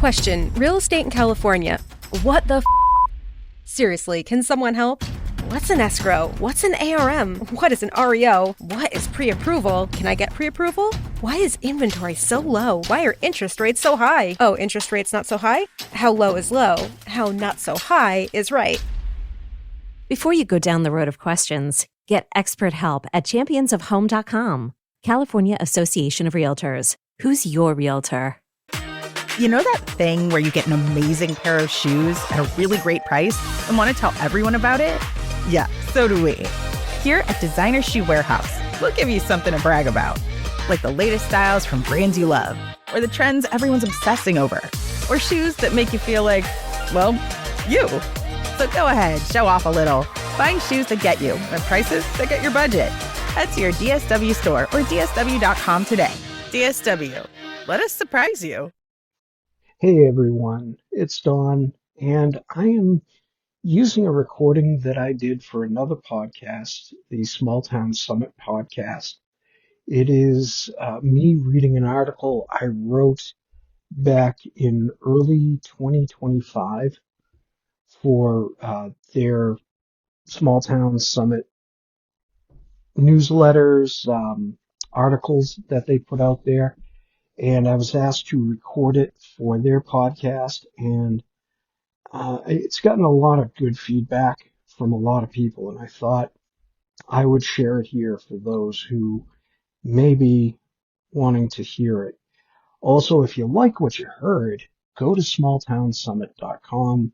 Question: real estate in California. What the Seriously, can someone help? What's an escrow? What's an ARM? What is an REO? What is pre-approval? Can I get pre-approval? Why is inventory so low? Why are interest rates so high? Oh, interest rates not so high? How low is low? How not so high is right. Before you go down the road of questions, get expert help at championsofhome.com. California Association of Realtors. Who's your realtor? You know that thing where you get an amazing pair of shoes at a really great price and want to tell everyone about it? Yeah, so do we. Here at Designer Shoe Warehouse, we'll give you something to brag about, like the latest styles from brands you love, or the trends everyone's obsessing over, or shoes that make you feel like, well, you. So go ahead, show off a little. Find shoes that get you at prices that get your budget. Head to your DSW store or DSW.com today. DSW, let us surprise you. Hey everyone, it's Don, and I am using a recording that I did for another podcast, the Small Town Summit podcast. It is me reading an article I wrote back in early 2025 for their Small Town Summit newsletters, articles that they put out there. And I was asked to record it for their podcast, and it's gotten a lot of good feedback from a lot of people, and I thought I would share it here for those who may be wanting to hear it. Also, if you like what you heard, go to smalltownsummit.com,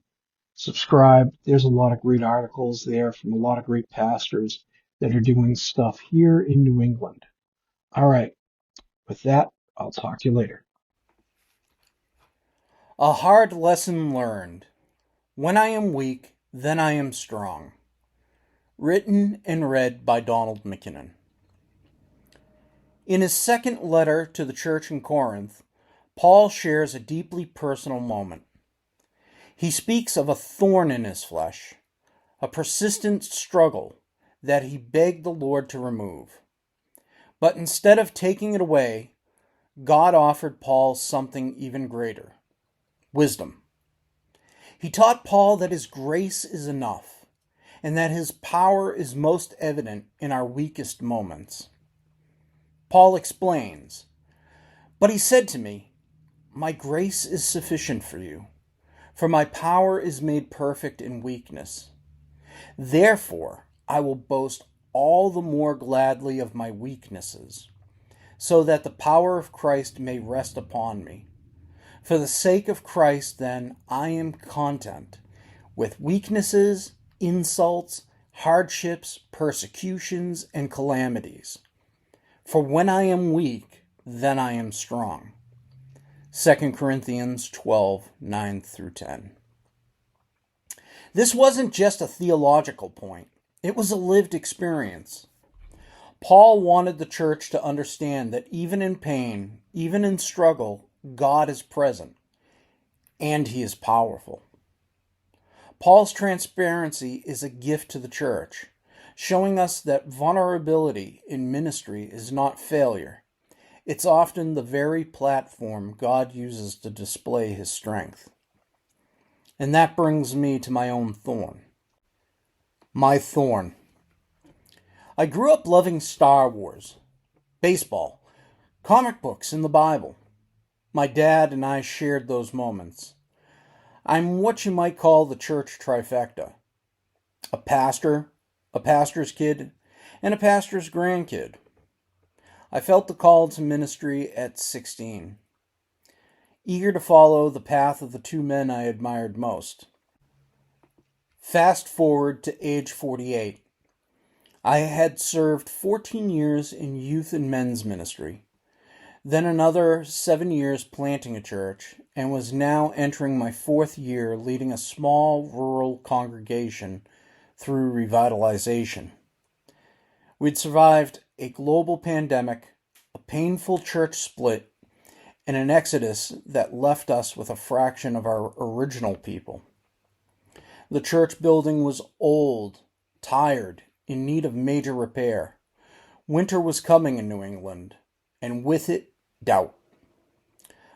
subscribe. There's a lot of great articles there from a lot of great pastors that are doing stuff here in New England. All right, with that, I'll talk to you later. A hard lesson learned. When I am weak, then I am strong. Written and read by Donald McKinnon. In his second letter to the church in Corinth, Paul shares a deeply personal moment. He speaks of a thorn in his flesh, a persistent struggle that he begged the Lord to remove. But instead of taking it away, God offered Paul something even greater: wisdom. He taught Paul that his grace is enough, and that his power is most evident in our weakest moments. Paul explains, "But he said to me, 'My grace is sufficient for you, for my power is made perfect in weakness. Therefore, I will boast all the more gladly of my weaknesses, so that the power of Christ may rest upon me. For the sake of Christ, then, I am content with weaknesses, insults, hardships, persecutions, and calamities. For when I am weak, then I am strong.'" 2 Corinthians 12, 9 through 10. This wasn't just a theological point. It was a lived experience. Paul wanted the church to understand that even in pain, even in struggle, God is present, and he is powerful. Paul's transparency is a gift to the church, showing us that vulnerability in ministry is not failure. It's often the very platform God uses to display his strength. And that brings me to my own thorn. My thorn. I grew up loving Star Wars, baseball, comic books, and the Bible. My dad and I shared those moments. I'm what you might call the church trifecta: a pastor, a pastor's kid, and a pastor's grandkid. I felt the call to ministry at 16, eager to follow the path of the two men I admired most. Fast forward to age 48. I had served 14 years in youth and men's ministry, then another 7 years planting a church, and was now entering my 4th year leading a small rural congregation through revitalization. We'd survived a global pandemic, a painful church split, and an exodus that left us with a fraction of our original people. The church building was old, tired, in need of major repair. Winter was coming in New England, and with it, doubt.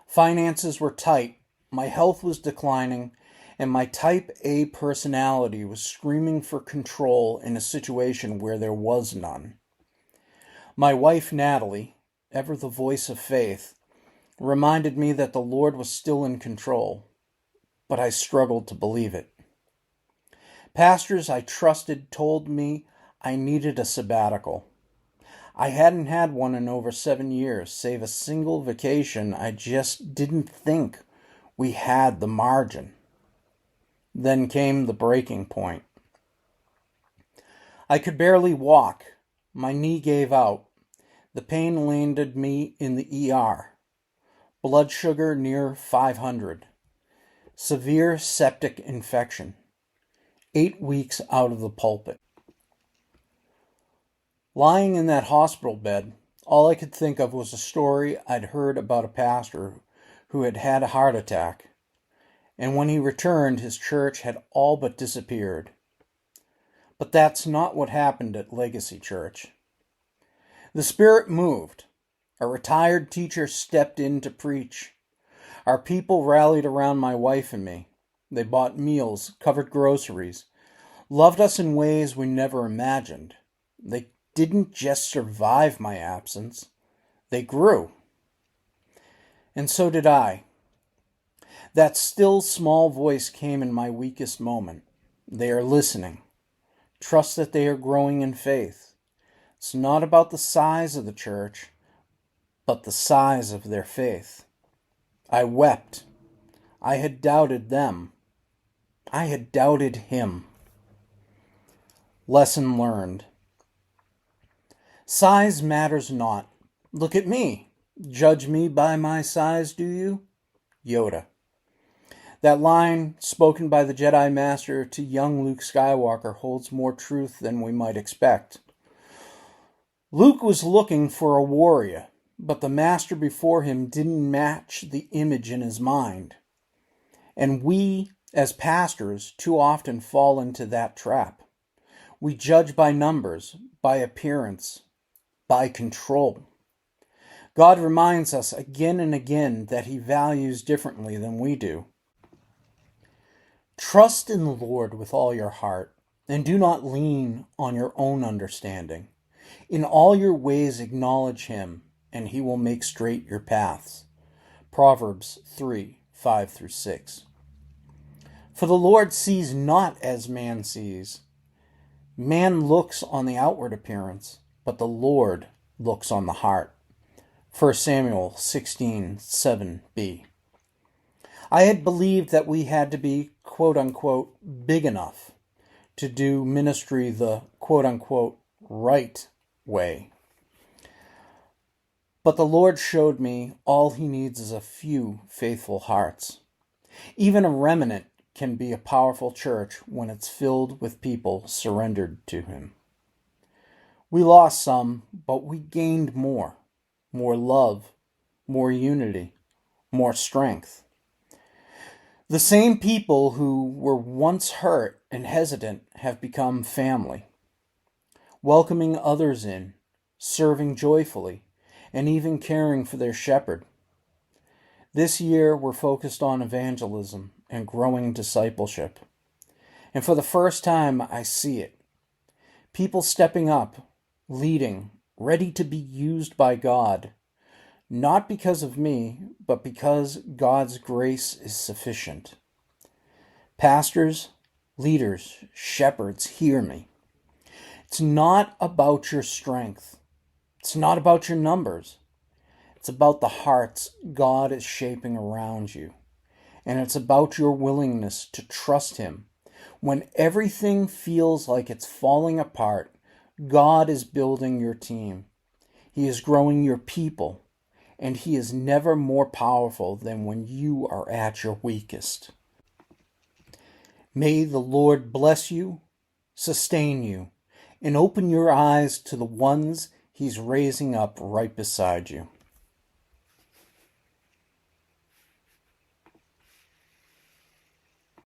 Finances were tight, My health was declining, and my type A personality was screaming for control in a situation where there was none. My wife, Natalie, ever the voice of faith, reminded me that the Lord was still in control, but I struggled to believe it. Pastors I trusted told me I needed a sabbatical. I hadn't had one in over 7 years, save a single vacation. I just didn't think we had the margin. Then came the breaking point. I could barely walk. My knee gave out. The pain landed me in the ER. Blood sugar near 500. Severe septic infection. 8 weeks out of the pulpit. Lying in that hospital bed, all I could think of was a story I'd heard about a pastor who had had a heart attack, and when he returned, his church had all but disappeared. But that's not what happened at Legacy Church. The Spirit moved. A retired teacher stepped in to preach. Our people rallied around my wife and me. They bought meals, covered groceries, loved us in ways we never imagined. They didn't just survive my absence, they grew. And so did I. That still small voice came in my weakest moment. They are listening. Trust that they are growing in faith. It's not about the size of the church, but the size of their faith. I wept. I had doubted them. I had doubted him. Lesson learned. Size matters not. Look at me. Judge me by my size, do you? Yoda. That line, spoken by the Jedi Master to young Luke Skywalker, holds more truth than we might expect. Luke was looking for a warrior, but the Master before him didn't match the image in his mind. And we, as pastors, too often fall into that trap. We judge by numbers, by appearance, by control. God reminds us again and again that he values differently than we do. Trust in the Lord with all your heart, and do not lean on your own understanding. In all your ways acknowledge him, and he will make straight your paths. Proverbs 3:5-6. For the Lord sees not as man sees. Man looks on the outward appearance, but the Lord looks on the heart. 1 Samuel 16:7b. I had believed that we had to be, quote-unquote, big enough to do ministry the, quote-unquote, right way. But the Lord showed me all he needs is a few faithful hearts. Even a remnant can be a powerful church when it's filled with people surrendered to him. We lost some, but we gained more. More love, more unity, more strength. The same people who were once hurt and hesitant have become family, welcoming others in, serving joyfully, and even caring for their shepherd. This year we're focused on evangelism and growing discipleship. And for the first time I see it. People stepping up, leading, ready to be used by God, not because of me, but because God's grace is sufficient. Pastors, leaders, shepherds, hear me. It's not about your strength. It's not about your numbers. It's about the hearts God is shaping around you. And it's about your willingness to trust him. When everything feels like it's falling apart, God is building your team. He is growing your people. And he is never more powerful than when you are at your weakest. May the Lord bless you, sustain you, and open your eyes to the ones he's raising up right beside you.